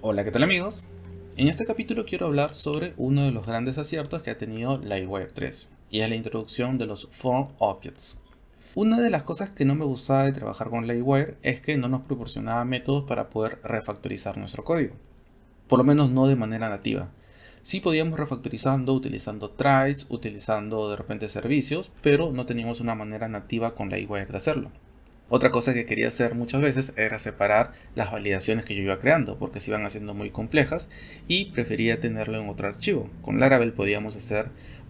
Hola, ¿qué tal amigos? En este capítulo quiero hablar sobre uno de los grandes aciertos que ha tenido Livewire 3 y es la introducción de los Form Objects. Una de las cosas que no me gustaba de trabajar con Livewire es que no nos proporcionaba métodos para poder refactorizar nuestro código, por lo menos no de manera nativa. Sí podíamos refactorizando utilizando tries, utilizando de repente servicios, pero no teníamos una manera nativa con Livewire de hacerlo. Otra cosa que quería hacer muchas veces era separar las validaciones que yo iba creando, porque se iban haciendo muy complejas y prefería tenerlo en otro archivo. Con Laravel podíamos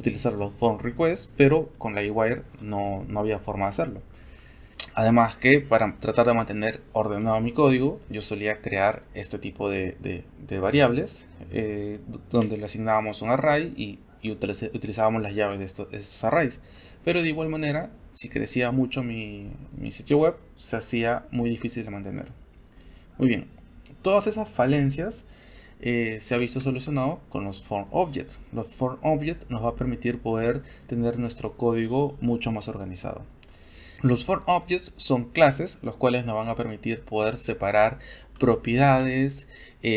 utilizar los form requests, pero con Livewire no había forma de hacerlo. Además que para tratar de mantener ordenado mi código, yo solía crear este tipo de variables, donde le asignábamos un array y utilizábamos las llaves de estos arrays. Pero de igual manera, si crecía mucho mi sitio web, se hacía muy difícil de mantener. Muy bien, todas esas falencias se ha visto solucionado con los Form Objects. Los Form Objects nos va a permitir poder tener nuestro código mucho más organizado. Los Form Objects son clases, los cuales nos van a permitir poder separar propiedades,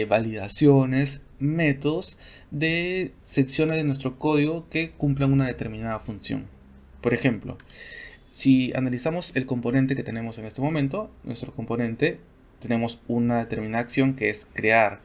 validaciones, métodos de secciones de nuestro código que cumplan una determinada función. Por ejemplo, si analizamos el componente que tenemos en este momento, nuestro componente tenemos una determinada acción que es crear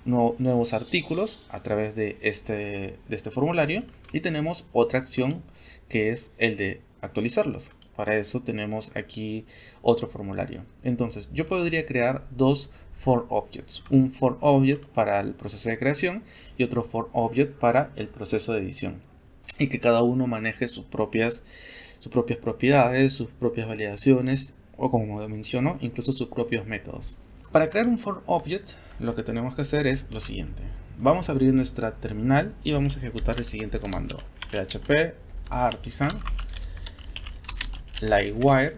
nuevos artículos a través de este formulario, y tenemos otra acción que es el de actualizarlos. Para eso tenemos aquí otro formulario. Entonces yo podría crear dos Form Objects, un Form Object para el proceso de creación y otro Form Object para el proceso de edición, y que cada uno maneje sus propias propiedades, sus propias validaciones, o como menciono, incluso sus propios métodos. Para crear un Form Object, lo que tenemos que hacer es lo siguiente. Vamos a abrir nuestra terminal y vamos a ejecutar el siguiente comando: php artisan livewire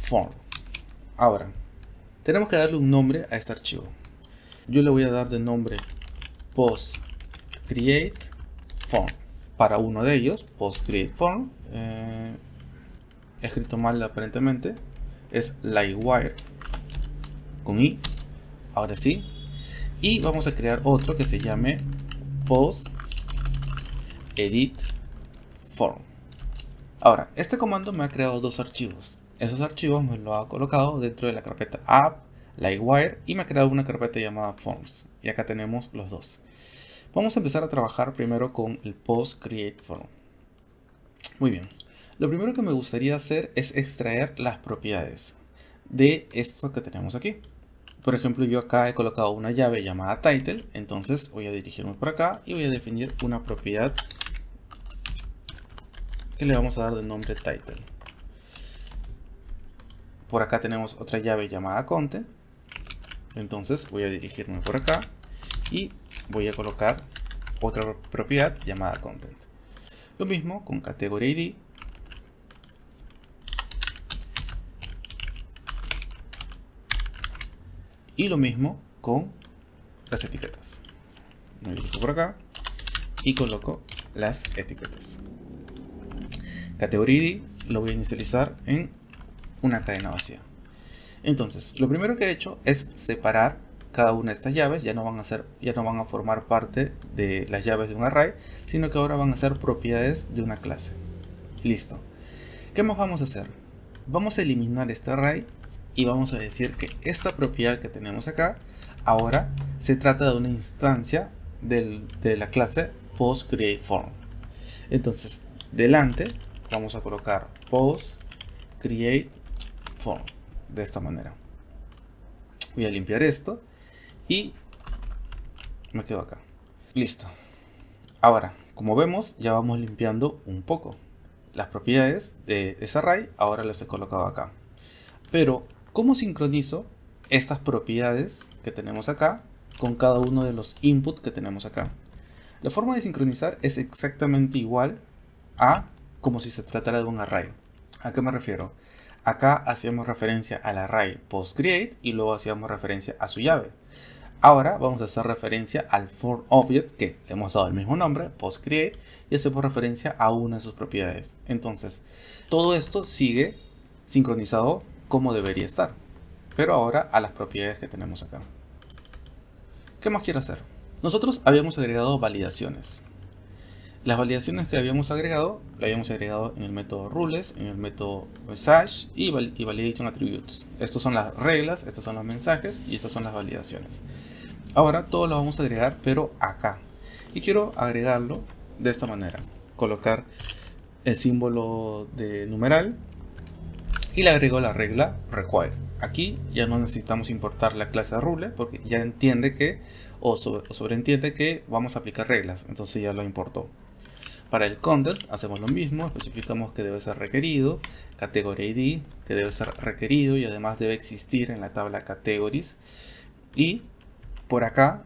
form. Ahora, tenemos que darle un nombre a este archivo. Yo le voy a dar de nombre post create form. Para uno de ellos, post create form, escrito mal aparentemente, es livewire con i. Ahora sí. Y vamos a crear otro que se llame post edit form. Ahora, este comando me ha creado dos archivos. Esos archivos me los ha colocado dentro de la carpeta app, livewire, y me ha creado una carpeta llamada forms. Y acá tenemos los dos. Vamos a empezar a trabajar primero con el post create form. Muy bien. Lo primero que me gustaría hacer es extraer las propiedades de esto que tenemos aquí. Por ejemplo, yo acá he colocado una llave llamada title, entonces voy a dirigirme por acá y voy a definir una propiedad que le vamos a dar de nombre title. Por acá tenemos otra llave llamada content, entonces voy a dirigirme por acá y voy a colocar otra propiedad llamada content. Lo mismo con category ID. Y lo mismo con las etiquetas. Me dirijo por acá y coloco las etiquetas. Category ID lo voy a inicializar en una cadena vacía. Entonces, lo primero que he hecho es separar cada una de estas llaves. Ya no van a formar parte de las llaves de un array, sino que ahora van a ser propiedades de una clase. Listo. ¿Qué más vamos a hacer? Vamos a eliminar este array y vamos a decir que esta propiedad que tenemos acá ahora se trata de una instancia de la clase postCreateForm. Entonces, delante vamos a colocar postCreateForm de esta manera. Voy a limpiar esto y me quedo acá. Listo. Ahora, como vemos, ya vamos limpiando un poco. Las propiedades de ese array ahora las he colocado acá. Pero, ¿cómo sincronizo estas propiedades que tenemos acá con cada uno de los inputs que tenemos acá? La forma de sincronizar es exactamente igual a como si se tratara de un array. ¿A qué me refiero? Acá hacíamos referencia al array postCreate y luego hacíamos referencia a su llave. Ahora vamos a hacer referencia al form object que le hemos dado el mismo nombre, postCreate, y hacemos referencia a una de sus propiedades. Entonces, todo esto sigue sincronizado como debería estar. pero ahora a las propiedades que tenemos acá. ¿Qué más quiero hacer? Nosotros habíamos agregado validaciones. Las validaciones que habíamos agregado, en el método rules, en el método message y validation attributes. Estas son las reglas, estos son los mensajes y estas son las validaciones. Ahora todo lo vamos a agregar, pero acá. Y quiero agregarlo de esta manera. Colocar el símbolo de numeral y le agrego la regla require. Aquí ya no necesitamos importar la clase rule porque ya entiende que, o sobreentiende que vamos a aplicar reglas. Entonces ya lo importó. Para el content hacemos lo mismo, especificamos que debe ser requerido, category ID que debe ser requerido y además debe existir en la tabla categories. Y por acá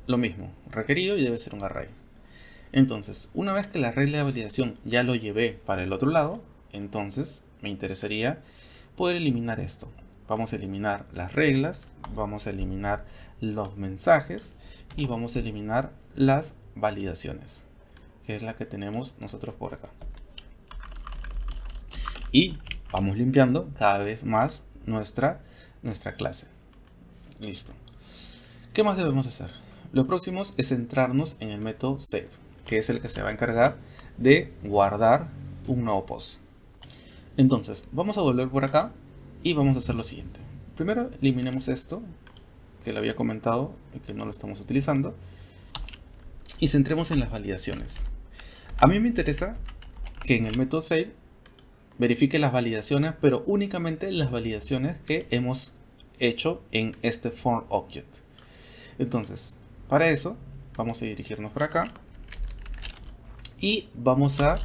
lo mismo, requerido y debe ser un array. Entonces, una vez que la regla de validación ya lo llevé para el otro lado, entonces me interesaría poder eliminar esto. Vamos a eliminar las reglas, vamos a eliminar los mensajes y vamos a eliminar las validaciones, que es la que tenemos nosotros por acá. Y vamos limpiando cada vez más nuestra clase. Listo. ¿Qué más debemos hacer? Lo próximo es centrarnos en el método save, que es el que se va a encargar de guardar un nuevo post. Entonces, vamos a volver por acá y vamos a hacer lo siguiente. Primero, eliminemos esto, que lo había comentado y que no lo estamos utilizando. Y centremos en las validaciones. A mí me interesa que en el método save verifique las validaciones, pero únicamente las validaciones que hemos hecho en este form object. Entonces, para eso vamos a dirigirnos por acá y vamos a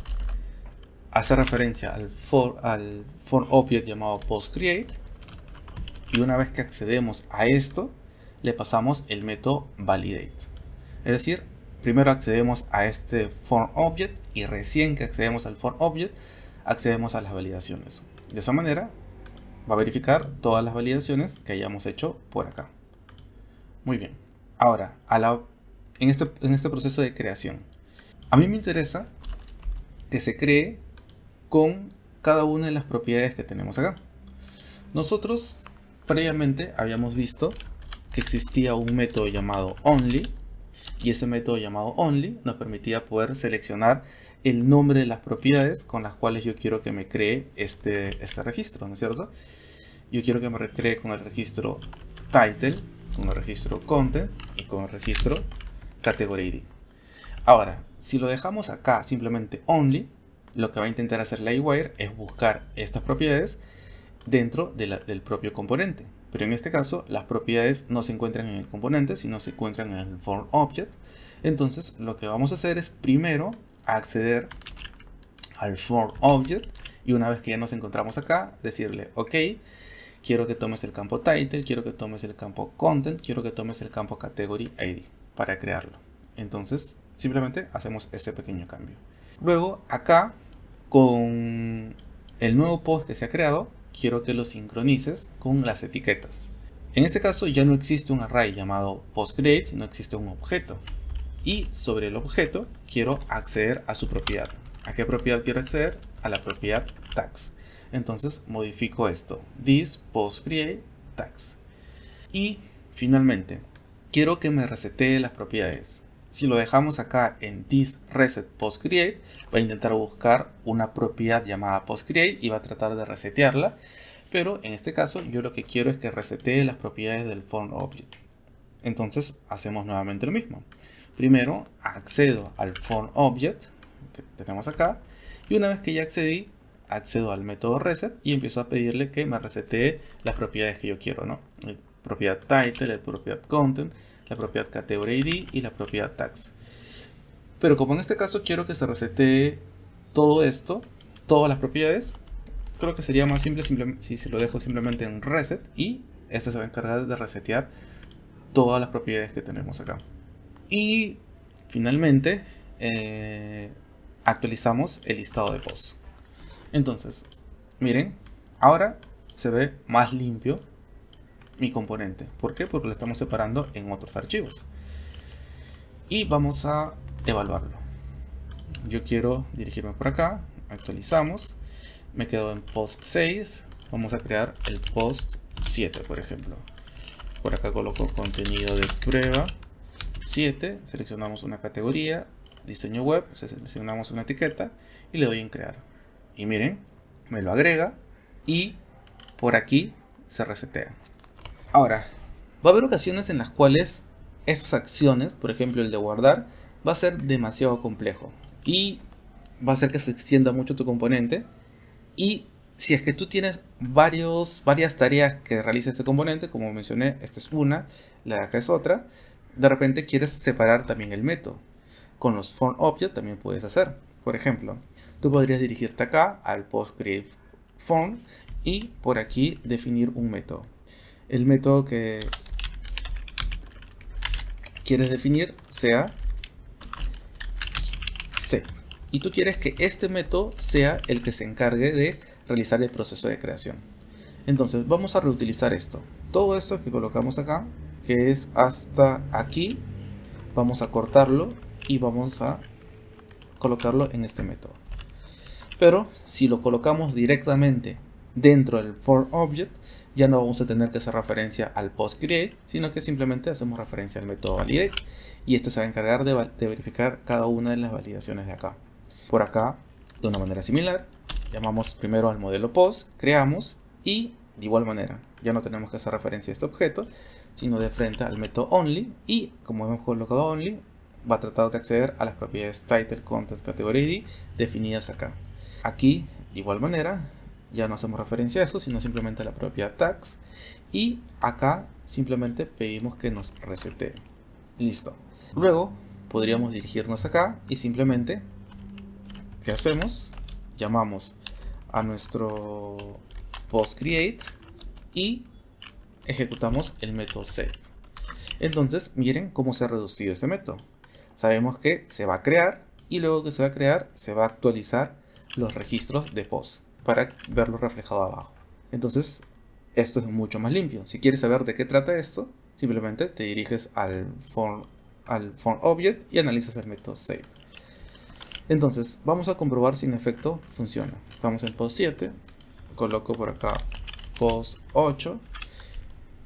hacer referencia al form object llamado postCreate, y una vez que accedemos a esto le pasamos el método validate. Es decir, primero accedemos a este form object y recién que accedemos al form object accedemos a las validaciones. De esa manera va a verificar todas las validaciones que hayamos hecho por acá. Muy bien. Ahora, en este proceso de creación, a mí me interesa que se cree con cada una de las propiedades que tenemos acá. Nosotros previamente habíamos visto que existía un método llamado only, y ese método llamado only nos permitía poder seleccionar el nombre de las propiedades con las cuales yo quiero que me cree este registro, ¿no es cierto? Yo quiero que me recree con el registro title, con el registro content y con el registro category ID. Ahora, si lo dejamos acá simplemente only, lo que va a intentar hacer Livewire es buscar estas propiedades dentro del propio componente. Pero en este caso, las propiedades no se encuentran en el componente, sino se encuentran en el form object. Entonces, lo que vamos a hacer es primero acceder al form object, y una vez que ya nos encontramos acá, decirle, ok, quiero que tomes el campo title, quiero que tomes el campo content, quiero que tomes el campo category ID para crearlo. Entonces, simplemente hacemos ese pequeño cambio. Luego, acá, con el nuevo post que se ha creado, quiero que lo sincronices con las etiquetas. En este caso ya no existe un array llamado postCreate, sino existe un objeto. Y sobre el objeto quiero acceder a su propiedad. ¿A qué propiedad quiero acceder? A la propiedad tags. Entonces modifico esto, this postCreate tags. Y finalmente, quiero que me resetee las propiedades. Si lo dejamos acá en this reset postCreate, va a intentar buscar una propiedad llamada postCreate y va a tratar de resetearla. Pero en este caso yo lo que quiero es que resetee las propiedades del form object. Entonces hacemos nuevamente lo mismo. Primero accedo al form object que tenemos acá, y una vez que ya accedí, accedo al método reset y empiezo a pedirle que me resetee las propiedades que yo quiero, ¿no? La propiedad title, la propiedad content, la propiedad category ID y la propiedad tags. Pero como en este caso quiero que se resetee todo esto, todas las propiedades, creo que sería más simple si se lo dejo simplemente en reset, y este se va a encargar de resetear todas las propiedades que tenemos acá. Y finalmente actualizamos el listado de posts. Entonces, miren, ahora se ve más limpio mi componente. ¿Por qué? Porque lo estamos separando en otros archivos. Y vamos a evaluarlo. Yo quiero dirigirme por acá, actualizamos, me quedo en post 6, vamos a crear el post 7, por ejemplo. Por acá coloco contenido de prueba 7, seleccionamos una categoría, diseño web, seleccionamos una etiqueta y le doy en crear. Y miren, me lo agrega y por aquí se resetea. Ahora, va a haber ocasiones en las cuales esas acciones, por ejemplo el de guardar, va a ser demasiado complejo y va a hacer que se extienda mucho tu componente. Y si es que tú tienes varias tareas que realiza este componente, como mencioné, esta es una, la de acá es otra, de repente quieres separar también el método. Con los form object también puedes hacer. Por ejemplo, tú podrías dirigirte acá al post create form y por aquí definir un método. El método que quieres definir sea set. Y tú quieres que este método sea el que se encargue de realizar el proceso de creación. Entonces vamos a reutilizar esto. Todo esto que colocamos acá, que es hasta aquí, vamos a cortarlo y vamos a colocarlo en este método. Pero si lo colocamos directamente dentro del form object, ya no vamos a tener que hacer referencia al post create, sino que simplemente hacemos referencia al método validate y este se va a encargar de verificar cada una de las validaciones de acá. Por acá, de una manera similar, llamamos primero al modelo post, creamos y de igual manera ya no tenemos que hacer referencia a este objeto, sino de frente al método only y como hemos colocado only, va a tratar de acceder a las propiedades title, content, category ID definidas acá. Aquí, de igual manera, ya no hacemos referencia a eso, sino simplemente a la propiedad tags y acá simplemente pedimos que nos resetee. Listo. Luego podríamos dirigirnos acá y simplemente ¿qué hacemos? Llamamos a nuestro post create y ejecutamos el método save. Entonces miren cómo se ha reducido este método. Sabemos que se va a crear y luego que se va a crear se va a actualizar los registros de post para verlo reflejado abajo. Entonces esto es mucho más limpio. Si quieres saber de qué trata esto, simplemente te diriges al form object y analizas el método save. Entonces vamos a comprobar si en efecto funciona. Estamos en post 7, coloco por acá post 8,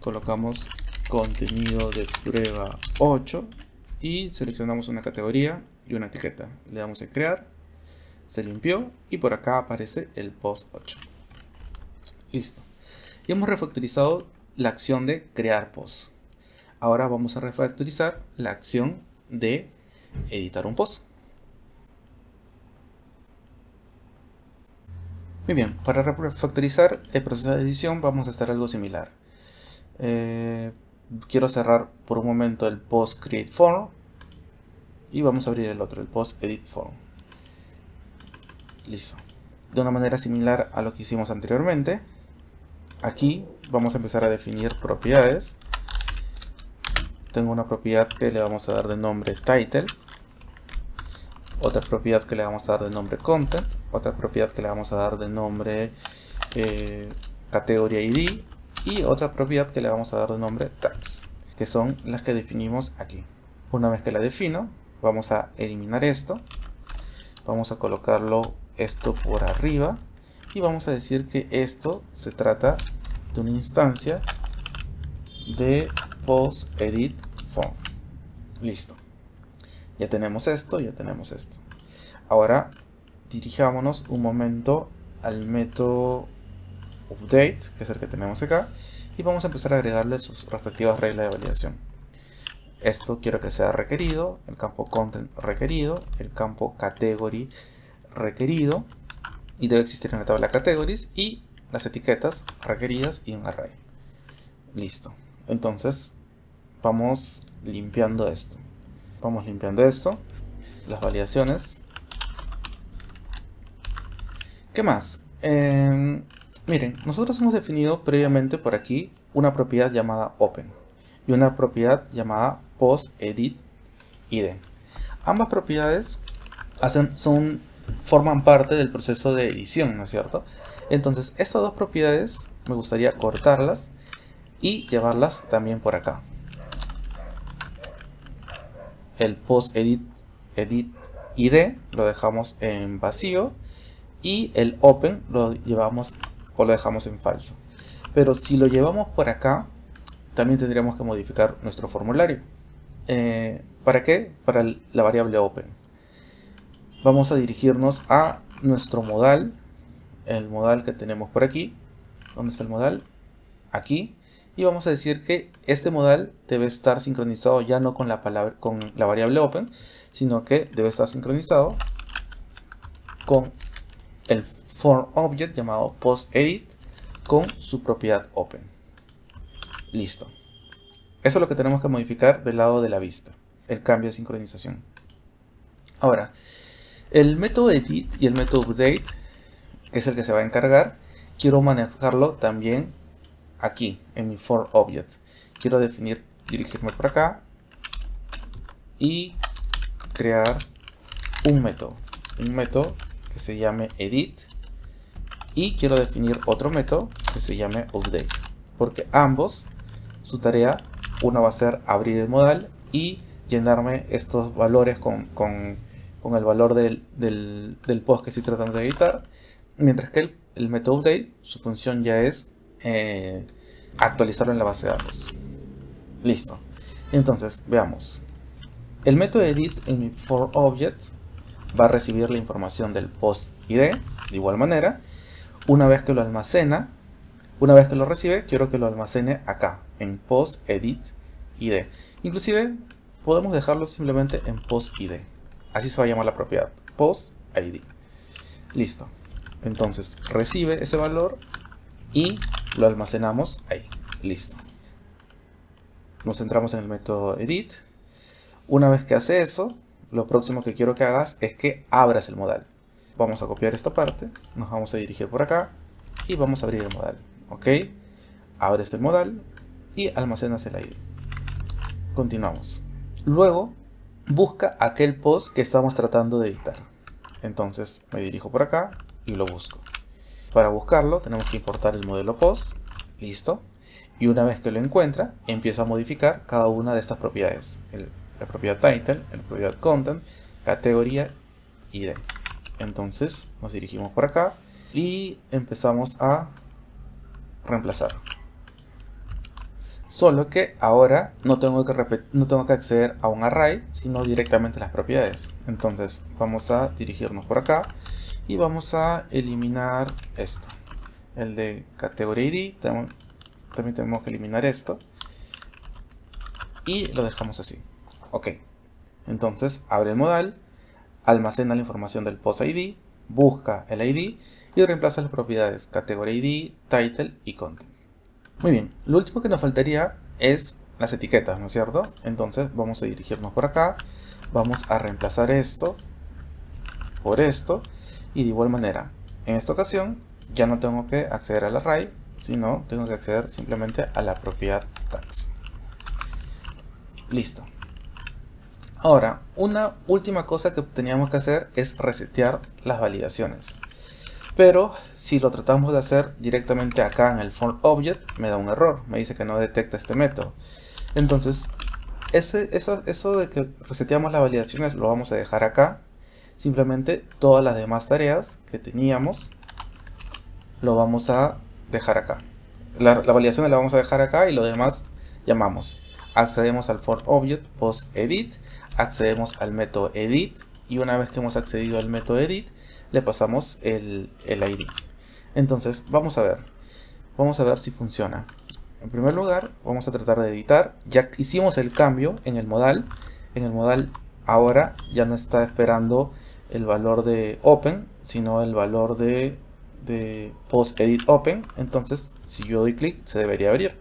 colocamos contenido de prueba 8 y seleccionamos una categoría y una etiqueta. Le damos en crear, se limpió y por acá aparece el post 8. Listo. Y hemos refactorizado la acción de crear post. Ahora vamos a refactorizar la acción de editar un post. Muy bien, para refactorizar el proceso de edición vamos a hacer algo similar. Quiero cerrar por un momento el post create form y vamos a abrir el otro, el post edit form. Listo. De una manera similar a lo que hicimos anteriormente, aquí vamos a empezar a definir propiedades. Tengo una propiedad que le vamos a dar de nombre title, otra propiedad que le vamos a dar de nombre content, otra propiedad que le vamos a dar de nombre category ID y otra propiedad que le vamos a dar de nombre tags, que son las que definimos aquí. Una vez que la defino, vamos a eliminar esto, vamos a colocarlo esto por arriba y vamos a decir que esto se trata de una instancia de post edit form. Listo. Ya tenemos esto, ya tenemos esto. Ahora dirijámonos un momento al método update, que es el que tenemos acá, y vamos a empezar a agregarle sus respectivas reglas de validación. Esto quiero que sea requerido, el campo content requerido, el campo category requerido, y debe existir en la tabla categories, y las etiquetas requeridas y un array. Listo. Entonces vamos limpiando esto. Vamos limpiando esto, las validaciones. ¿Qué más? Miren, nosotros hemos definido previamente por aquí una propiedad llamada open y una propiedad llamada post edit id. Ambas propiedades forman parte del proceso de edición, ¿no es cierto? Entonces estas dos propiedades me gustaría cortarlas y llevarlas también por acá. El post edit id lo dejamos en vacío y el open lo llevamos o lo dejamos en falso. Pero si lo llevamos por acá, también tendríamos que modificar nuestro formulario. ¿Para qué? Para la variable open. Vamos a dirigirnos a nuestro modal, el modal que tenemos por aquí. ¿Dónde está el modal? Aquí. Y vamos a decir que este modal debe estar sincronizado ya no con la variable open, sino que debe estar sincronizado con el form object llamado postEdit con su propiedad open. Listo. Eso es lo que tenemos que modificar del lado de la vista, el cambio de sincronización. Ahora, el método edit y el método update, que es el que se va a encargar, quiero manejarlo también aquí en mi form object. Quiero dirigirme por acá y crear un método que se llame edit, y quiero definir otro método que se llame update, porque ambos, su tarea, uno va a ser abrir el modal y llenarme estos valores con el valor del post que estoy tratando de editar, mientras que el método update, su función ya es actualizarlo en la base de datos. Listo. Entonces, veamos. El método edit en mi form object va a recibir la información del post ID de igual manera. Una vez que lo almacena, una vez que lo recibe, quiero que lo almacene acá, en post edit ID. Inclusive podemos dejarlo simplemente en post ID. Así se va a llamar la propiedad, post ID. Listo. Entonces recibe ese valor y lo almacenamos ahí. Listo. Nos centramos en el método edit. Una vez que hace eso, lo próximo que quiero que hagas es que abras el modal. Vamos a copiar esta parte, nos vamos a dirigir por acá y vamos a abrir el modal. Ok, abres el modal y almacenas el ID. Continuamos. Luego busca aquel post que estamos tratando de editar. Entonces me dirijo por acá y lo busco. Para buscarlo tenemos que importar el modelo post. Listo. Y una vez que lo encuentra, empieza a modificar cada una de estas propiedades. La propiedad title, la propiedad content, categoría, ID. Entonces nos dirigimos por acá y empezamos a reemplazar. Solo que ahora no tengo que acceder a un array, sino directamente a las propiedades. Entonces vamos a dirigirnos por acá y vamos a eliminar esto. El de categoría ID, también tenemos que eliminar esto. Y lo dejamos así. Ok. Entonces abre el modal, almacena la información del post ID, busca el ID y reemplaza las propiedades categoría ID, title y content. Muy bien, lo último que nos faltaría es las etiquetas, ¿no es cierto? Entonces vamos a dirigirnos por acá, vamos a reemplazar esto por esto y de igual manera, en esta ocasión ya no tengo que acceder al array, sino tengo que acceder simplemente a la propiedad tags. Listo. Ahora, una última cosa que teníamos que hacer es resetear las validaciones. Pero si lo tratamos de hacer directamente acá en el form object, me da un error. Me dice que no detecta este método. Entonces, eso de que reseteamos las validaciones lo vamos a dejar acá. Simplemente todas las demás tareas que teníamos lo vamos a dejar acá. La validación la vamos a dejar acá y lo demás llamamos. Accedemos al form object post edit. Accedemos al método edit y una vez que hemos accedido al método edit le pasamos el ID. Entonces vamos a ver si funciona. En primer lugar vamos a tratar de editar. Ya hicimos el cambio en el modal. En el modal ahora ya no está esperando el valor de open, sino el valor de post edit open. Entonces si yo doy clic se debería abrir.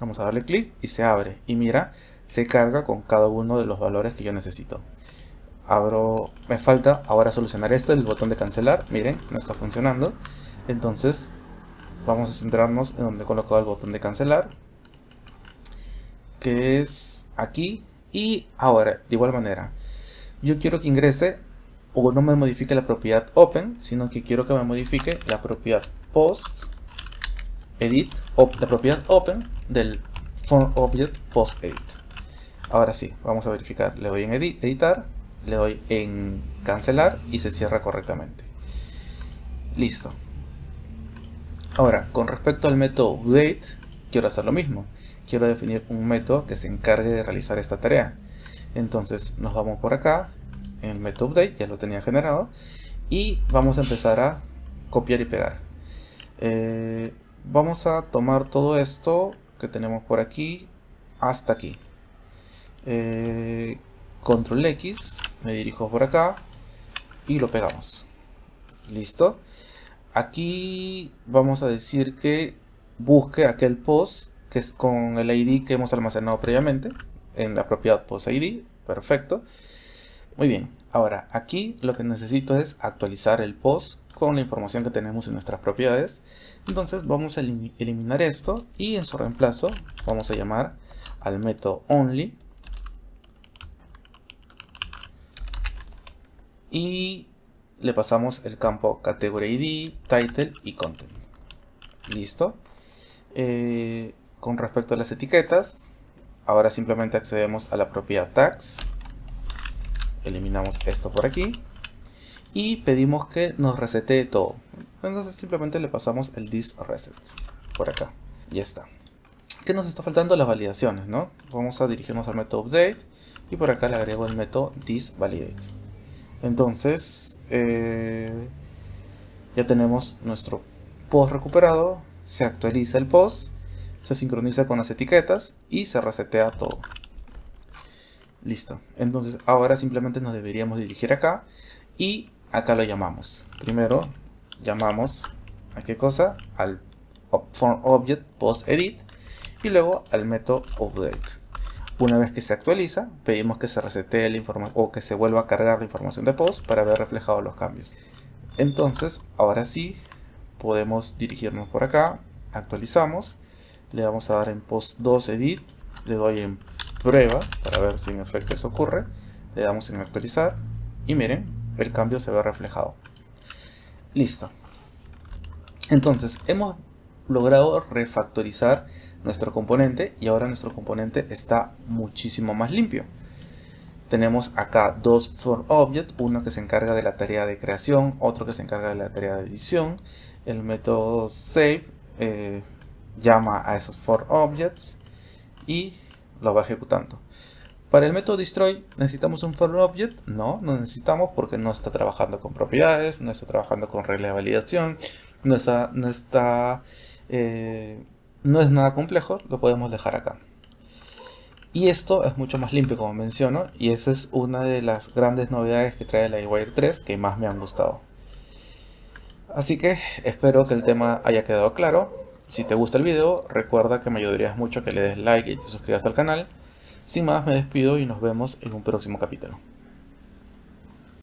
Vamos a darle clic y se abre y mira, se carga con cada uno de los valores que yo necesito. Me falta ahora solucionar esto, el botón de cancelar. Miren, no está funcionando. Entonces vamos a centrarnos en donde he colocado el botón de cancelar, que es aquí. Y ahora, de igual manera, yo quiero que ingrese o no me modifique la propiedad open, sino que quiero que me modifique la propiedad post edit o la propiedad open del form object post edit. Ahora sí, vamos a verificar. Le doy en editar, le doy en cancelar y se cierra correctamente. Listo. Ahora, con respecto al método update, quiero hacer lo mismo. Quiero definir un método que se encargue de realizar esta tarea. Entonces nos vamos por acá, en el método update, ya lo tenía generado, y vamos a empezar a copiar y pegar. Vamos a tomar todo esto que tenemos por aquí hasta aquí. Control X, me dirijo por acá y lo pegamos. Listo. Aquí vamos a decir que busque aquel post que es con el ID que hemos almacenado previamente en la propiedad post ID. Perfecto. Muy bien. Ahora aquí lo que necesito es actualizar el post con la información que tenemos en nuestras propiedades. Entonces vamos a eliminar esto y en su reemplazo vamos a llamar al método only y le pasamos el campo category ID, title y content. Listo. Con respecto a las etiquetas, ahora simplemente accedemos a la propiedad tags, eliminamos esto por aquí y pedimos que nos resetee todo. Entonces simplemente le pasamos el this reset por acá. Ya está. ¿Qué nos está faltando? Las validaciones, ¿no? Vamos a dirigirnos al método update y por acá le agrego el método this validate. Entonces ya tenemos nuestro post recuperado, se actualiza el post, se sincroniza con las etiquetas y se resetea todo. Listo. Entonces ahora simplemente nos deberíamos dirigir acá y acá lo llamamos. Primero llamamos a qué cosa, al form object post edit y luego al método update. Una vez que se actualiza, pedimos que se resetee la información o que se vuelva a cargar la información de post para ver reflejados los cambios. Entonces, ahora sí, podemos dirigirnos por acá, actualizamos, le vamos a dar en post 2 edit, le doy en prueba para ver si en efecto eso ocurre, le damos en actualizar y miren, el cambio se ve reflejado. Listo. Entonces, hemos logrado refactorizar nuestro componente y ahora nuestro componente está muchísimo más limpio. Tenemos acá dos form objects, uno que se encarga de la tarea de creación, otro que se encarga de la tarea de edición. El método save llama a esos form objects y lo va ejecutando. Para el método destroy, ¿necesitamos un form object? No, no necesitamos porque no está trabajando con propiedades, no está trabajando con regla de validación, no es nada complejo, lo podemos dejar acá. Y esto es mucho más limpio, como menciono, y esa es una de las grandes novedades que trae LiveWire 3 que más me han gustado. Así que espero que el tema haya quedado claro. Si te gusta el video, recuerda que me ayudarías mucho que le des like y te suscribas al canal. Sin más, me despido y nos vemos en un próximo capítulo.